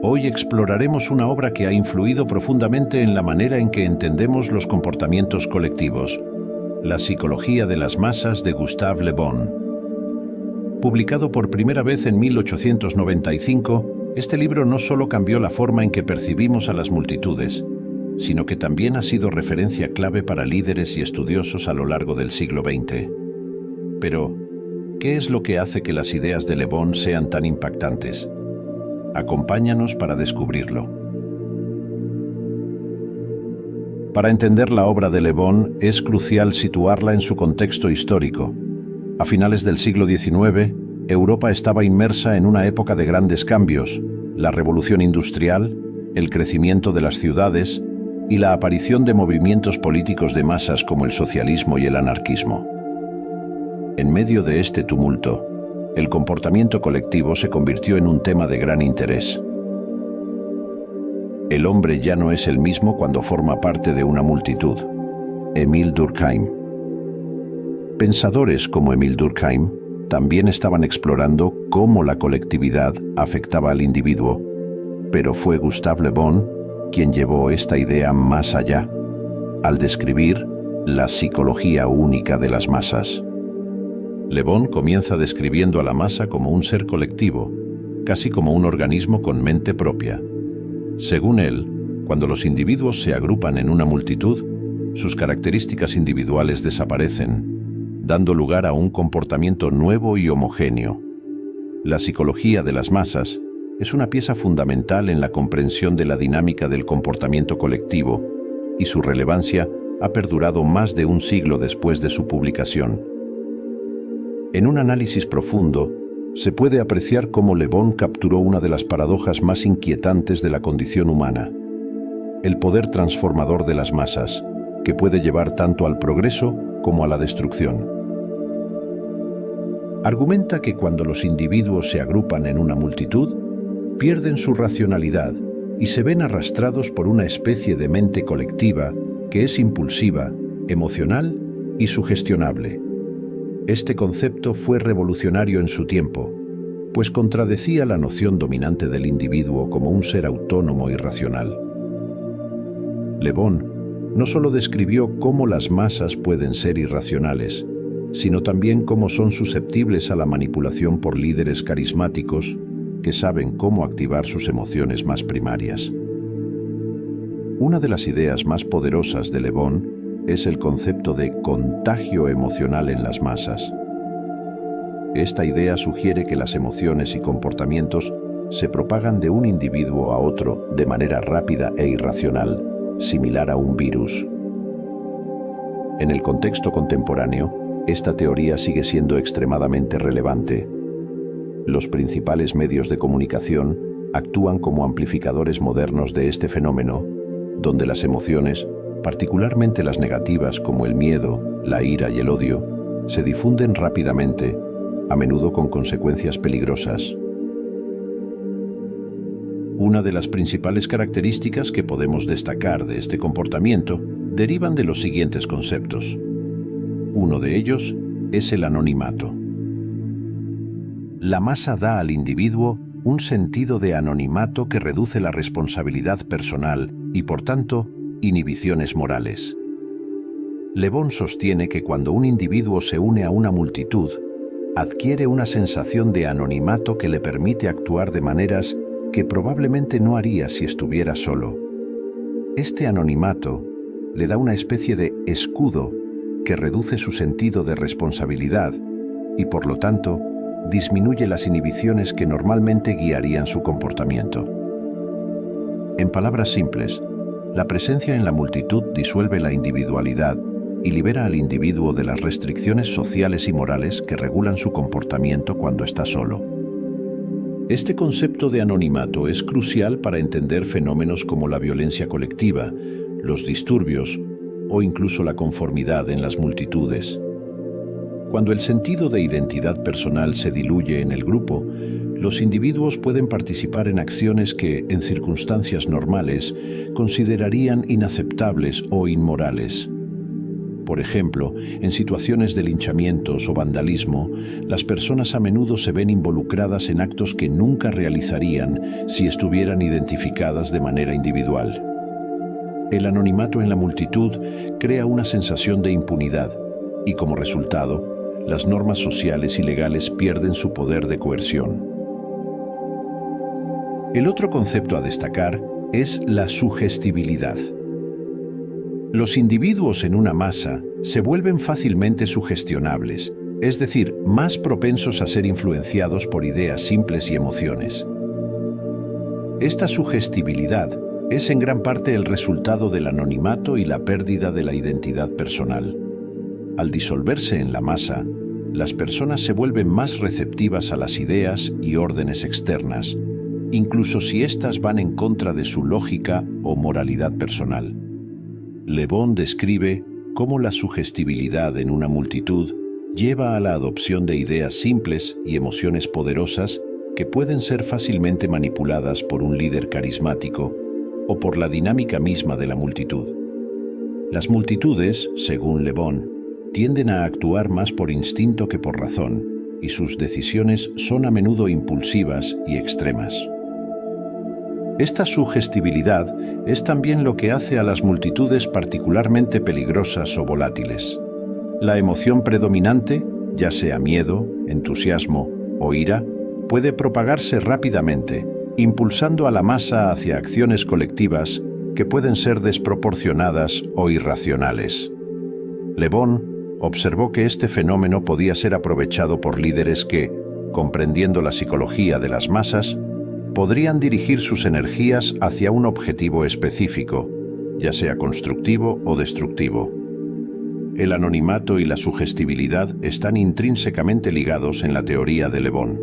Hoy exploraremos una obra que ha influido profundamente en la manera en que entendemos los comportamientos colectivos, La psicología de las masas de Gustave Le Bon. Publicado por primera vez en 1895, este libro no solo cambió la forma en que percibimos a las multitudes, sino que también ha sido referencia clave para líderes y estudiosos a lo largo del siglo XX. Pero, ¿qué es lo que hace que las ideas de Le Bon sean tan impactantes? Acompáñanos para descubrirlo. Para entender la obra de Le Bon, es crucial situarla en su contexto histórico. A finales del siglo XIX, Europa estaba inmersa en una época de grandes cambios: la revolución industrial, el crecimiento de las ciudades y la aparición de movimientos políticos de masas como el socialismo y el anarquismo. En medio de este tumulto, el comportamiento colectivo se convirtió en un tema de gran interés. El hombre ya no es el mismo cuando forma parte de una multitud. Émile Durkheim. Pensadores como Émile Durkheim también estaban explorando cómo la colectividad afectaba al individuo, pero fue Gustave Le Bon quien llevó esta idea más allá, al describir la psicología única de las masas. Le Bon comienza describiendo a la masa como un ser colectivo, casi como un organismo con mente propia. Según él, cuando los individuos se agrupan en una multitud, sus características individuales desaparecen, dando lugar a un comportamiento nuevo y homogéneo. La psicología de las masas es una pieza fundamental en la comprensión de la dinámica del comportamiento colectivo, y su relevancia ha perdurado más de un siglo después de su publicación. En un análisis profundo, se puede apreciar cómo Le Bon capturó una de las paradojas más inquietantes de la condición humana: el poder transformador de las masas, que puede llevar tanto al progreso como a la destrucción. Argumenta que cuando los individuos se agrupan en una multitud, pierden su racionalidad y se ven arrastrados por una especie de mente colectiva que es impulsiva, emocional y sugestionable. Este concepto fue revolucionario en su tiempo, pues contradecía la noción dominante del individuo como un ser autónomo y racional. Le Bon no solo describió cómo las masas pueden ser irracionales, sino también cómo son susceptibles a la manipulación por líderes carismáticos que saben cómo activar sus emociones más primarias. Una de las ideas más poderosas de Le Bon es el concepto de contagio emocional en las masas. Esta idea sugiere que las emociones y comportamientos se propagan de un individuo a otro de manera rápida e irracional, similar a un virus. En el contexto contemporáneo, esta teoría sigue siendo extremadamente relevante. Los principales medios de comunicación actúan como amplificadores modernos de este fenómeno, donde las emociones, particularmente las negativas como el miedo, la ira y el odio, se difunden rápidamente, a menudo con consecuencias peligrosas. Una de las principales características que podemos destacar de este comportamiento derivan de los siguientes conceptos. Uno de ellos es el anonimato. La masa da al individuo un sentido de anonimato que reduce la responsabilidad personal y, por tanto, inhibiciones morales. Le Bon sostiene que cuando un individuo se une a una multitud, adquiere una sensación de anonimato que le permite actuar de maneras que probablemente no haría si estuviera solo. Este anonimato le da una especie de escudo que reduce su sentido de responsabilidad y, por lo tanto, disminuye las inhibiciones que normalmente guiarían su comportamiento. En palabras simples, la presencia en la multitud disuelve la individualidad y libera al individuo de las restricciones sociales y morales que regulan su comportamiento cuando está solo. Este concepto de anonimato es crucial para entender fenómenos como la violencia colectiva, los disturbios o incluso la conformidad en las multitudes. Cuando el sentido de identidad personal se diluye en el grupo, los individuos pueden participar en acciones que, en circunstancias normales, considerarían inaceptables o inmorales. Por ejemplo, en situaciones de linchamientos o vandalismo, las personas a menudo se ven involucradas en actos que nunca realizarían si estuvieran identificadas de manera individual. El anonimato en la multitud crea una sensación de impunidad y, como resultado, las normas sociales y legales pierden su poder de coerción. El otro concepto a destacar es la sugestibilidad. Los individuos en una masa se vuelven fácilmente sugestionables, es decir, más propensos a ser influenciados por ideas simples y emociones. Esta sugestibilidad es en gran parte el resultado del anonimato y la pérdida de la identidad personal. Al disolverse en la masa, las personas se vuelven más receptivas a las ideas y órdenes externas, incluso si éstas van en contra de su lógica o moralidad personal. Le Bon describe cómo la sugestibilidad en una multitud lleva a la adopción de ideas simples y emociones poderosas que pueden ser fácilmente manipuladas por un líder carismático o por la dinámica misma de la multitud. Las multitudes, según Le Bon, tienden a actuar más por instinto que por razón, y sus decisiones son a menudo impulsivas y extremas. Esta sugestibilidad es también lo que hace a las multitudes particularmente peligrosas o volátiles. La emoción predominante, ya sea miedo, entusiasmo o ira, puede propagarse rápidamente, impulsando a la masa hacia acciones colectivas que pueden ser desproporcionadas o irracionales. Le Bon observó que este fenómeno podía ser aprovechado por líderes que, comprendiendo la psicología de las masas, podrían dirigir sus energías hacia un objetivo específico, ya sea constructivo o destructivo. El anonimato y la sugestibilidad están intrínsecamente ligados en la teoría de Le Bon.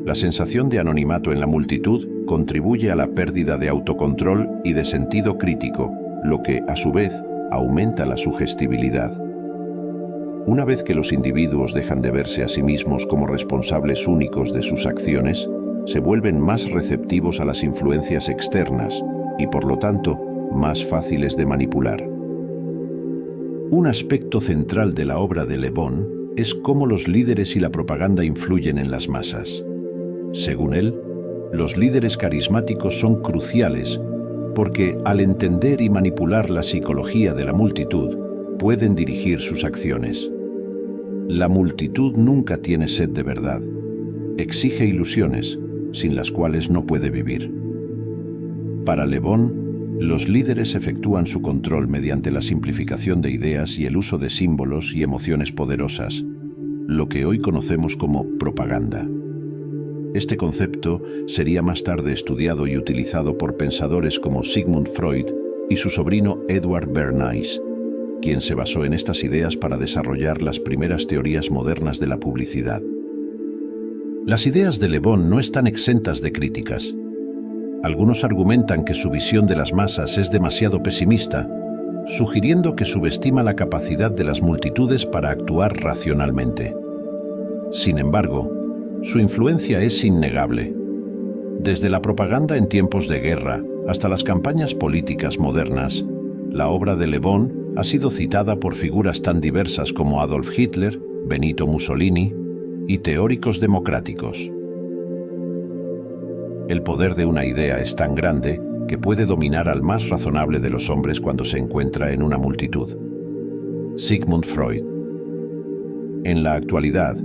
La sensación de anonimato en la multitud contribuye a la pérdida de autocontrol y de sentido crítico, lo que, a su vez, aumenta la sugestibilidad. Una vez que los individuos dejan de verse a sí mismos como responsables únicos de sus acciones, se vuelven más receptivos a las influencias externas y, por lo tanto, más fáciles de manipular. Un aspecto central de la obra de Le Bon es cómo los líderes y la propaganda influyen en las masas. Según él, los líderes carismáticos son cruciales porque, al entender y manipular la psicología de la multitud, pueden dirigir sus acciones. La multitud nunca tiene sed de verdad. Exige ilusiones, sin las cuales no puede vivir. Para Le Bon, los líderes efectúan su control mediante la simplificación de ideas y el uso de símbolos y emociones poderosas, lo que hoy conocemos como propaganda. Este concepto sería más tarde estudiado y utilizado por pensadores como Sigmund Freud y su sobrino Edward Bernays, quien se basó en estas ideas para desarrollar las primeras teorías modernas de la publicidad. Las ideas de Le Bon no están exentas de críticas. Algunos argumentan que su visión de las masas es demasiado pesimista, sugiriendo que subestima la capacidad de las multitudes para actuar racionalmente. Sin embargo, su influencia es innegable. Desde la propaganda en tiempos de guerra hasta las campañas políticas modernas, la obra de Le Bon ha sido citada por figuras tan diversas como Adolf Hitler, Benito Mussolini y teóricos democráticos. El poder de una idea es tan grande que puede dominar al más razonable de los hombres cuando se encuentra en una multitud. Sigmund Freud. En la actualidad,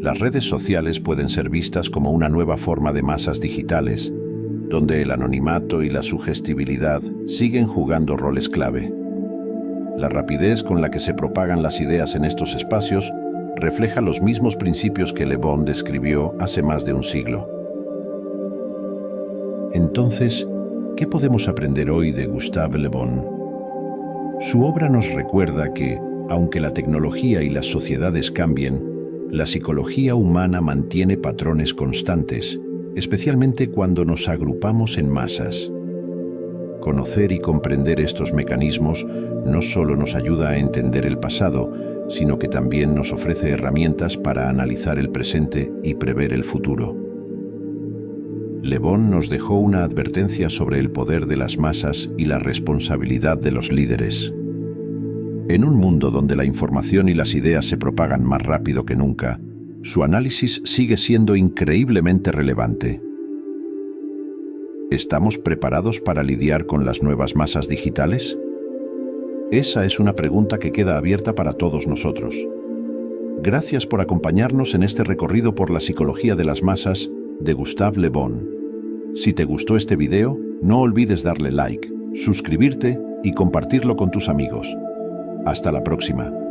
las redes sociales pueden ser vistas como una nueva forma de masas digitales, donde el anonimato y la sugestibilidad siguen jugando roles clave. La rapidez con la que se propagan las ideas en estos espacios refleja los mismos principios que Le Bon describió hace más de un siglo. Entonces, ¿qué podemos aprender hoy de Gustave Le Bon? Su obra nos recuerda que, aunque la tecnología y las sociedades cambien, la psicología humana mantiene patrones constantes, especialmente cuando nos agrupamos en masas. Conocer y comprender estos mecanismos no solo nos ayuda a entender el pasado, sino que también nos ofrece herramientas para analizar el presente y prever el futuro. Le Bon nos dejó una advertencia sobre el poder de las masas y la responsabilidad de los líderes. En un mundo donde la información y las ideas se propagan más rápido que nunca, su análisis sigue siendo increíblemente relevante. ¿Estamos preparados para lidiar con las nuevas masas digitales? Esa es una pregunta que queda abierta para todos nosotros. Gracias por acompañarnos en este recorrido por la psicología de las masas de Gustave Le Bon. Si te gustó este video, no olvides darle like, suscribirte y compartirlo con tus amigos. Hasta la próxima.